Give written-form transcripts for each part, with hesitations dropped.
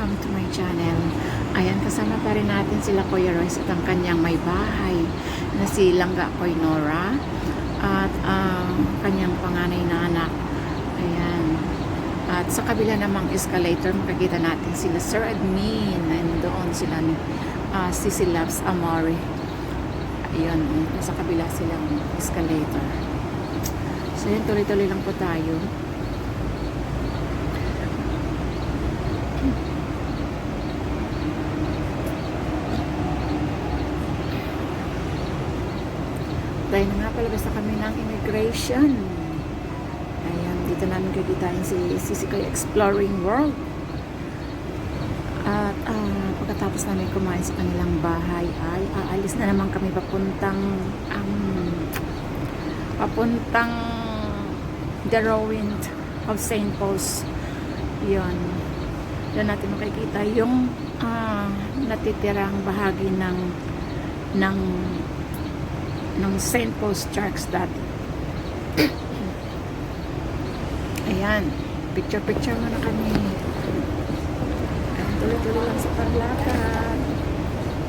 welcome to my channel. Ayan, kasama pa rin natin sila Kuya Royce at ang kanyang may bahay na si Langga Koy Nora at ang kanyang panganay na anak. Ayan. At sa kabila namang escalator, makikita natin sila Sir Admin. Nandoon sila Sisi Loves Amore. Ayan, nasa kabila silang escalator. So yun, tuloy-tuloy lang po tayo. Dahil nga palabas na kami ng immigration. Ayan, dito namin kikitain si Sisi Koy Exploring World. At pagkatapos namin kumain sa kanilang bahay ay aalis na naman kami papuntang The Ruin of St. Paul's. Yun. Doon natin makikita yung natitirang bahagi ng St. Paul's Church dati. Ayan, picture muna kami. Ayan, tuloy-tuloy lang sa paglakad.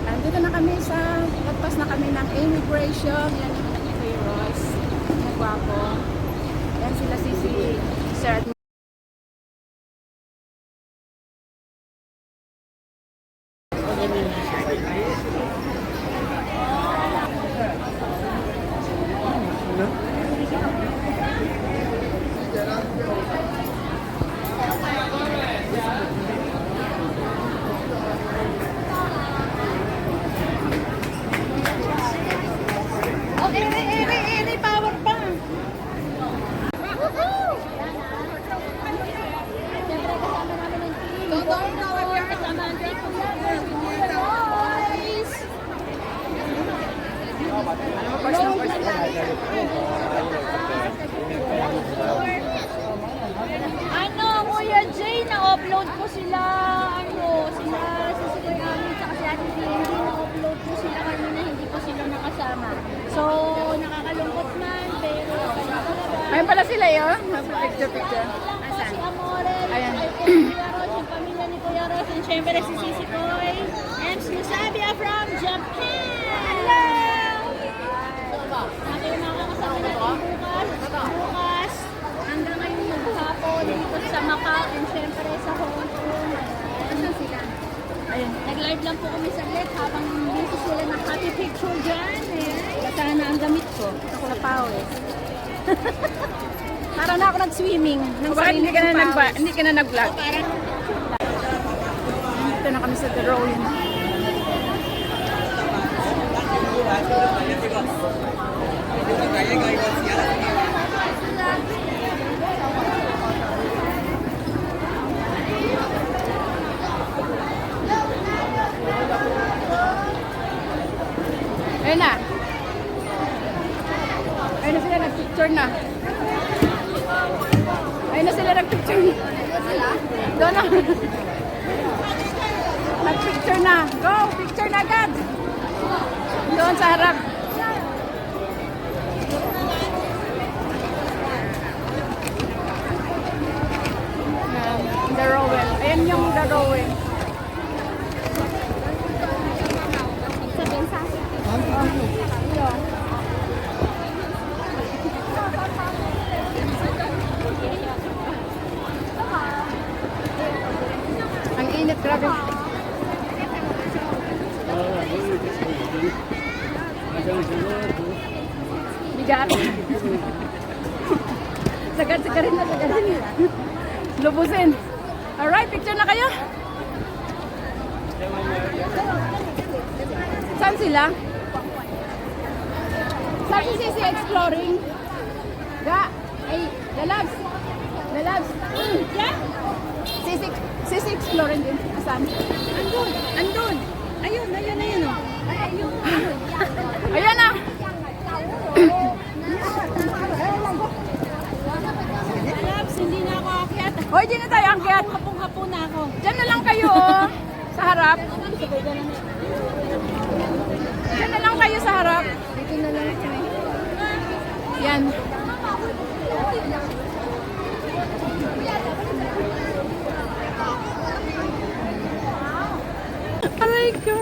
Andito na kami lagpas na kami ng immigration. Yan yung anak ni Kuya Royce. Nagwapo. Ayan sila Sisi, Sir Admin. Power pa. Ano, Kuya Jay, na-upload ko sila, sila Sisi namin, tsaka si Ate Dee, hindi na-upload ko sila kanina, hindi ko sila nakasama. So, nakakalungkot man, pero Ayan pala sila yun. Picture. Asan? Si Amore, Ayan. Kuya Ros, yung pamilya ni Kuya Ros, and syempre si Sisi Koy, and Musabia from Japan! Hello! Natin yung makakasama natin bukas, hanggang ngayon maghapon dito sa Macau, and syempre sa Hong Kong. Asan sila? Ayan. Nag-live lang po kami saglit habang busy sila ng happy picture dyan. Basta na ang damit ko. Ako na pawis. Para na ako nag-swimming. Bakit hindi ka na nag-vlog? Parang Dito na kami sa The Ruin. Ayun na. Ayun na sila, nag-picture na. Ayun na sila, nag-picture na. Doon na. Nag-picture na. Go, picture na agad. Doon sa harap. The Rowell. Ayan yung The Rowell. sa bensa. Ang init, grabe. Bigat. Sagad-sagarin na, sagarin. Lubusin. Alright, picture na kayo. Saan sila? Saan si Sisi Exploring? The Labs. Yeah? Sisi Exploring din. Saan? Andun. Ayun. Oh. Ayan na. Labs, hindi na ako akyat. Hoy, di na tayo angkyat. Hapong-hapon na ako. Diyan na lang kayo, oh. Sa harap. Diyan na lang kayo sa harap. Dito na lang kami. Yan. my God!